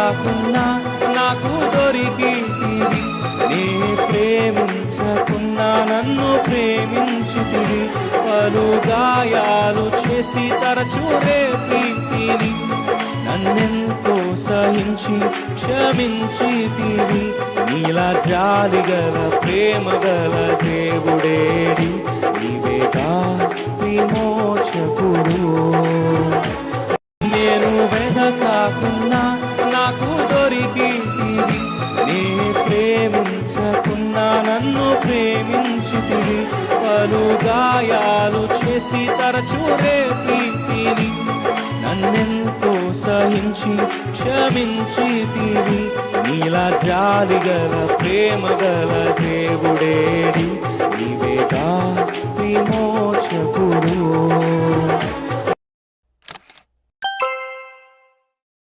కాకున్నా నాకు దొరికితివి, నే ప్రేమించకున్నా నన్ను ప్రేమించితివి, పలు గాయాలు చేసి తరచు రేపితివి, నన్నెంతో సహించి క్షమించితివి, నీలా జాలిగల ప్రేమగల దేవుడేడి, నీవేగా విమోచకుడు. నేను వెదకాకున్నా నాకు దొరికితివి, నే ప్రేమించకున్నా నన్ను ప్రేమించితివి, పలు గాయాలు చేసి తరచు రేపితివి, నన్నెంతో సహించి క్షమించితివి, నీలా జాలిగల ప్రేమగల దేవుడేడి, నీవేగా విమోచకుడు.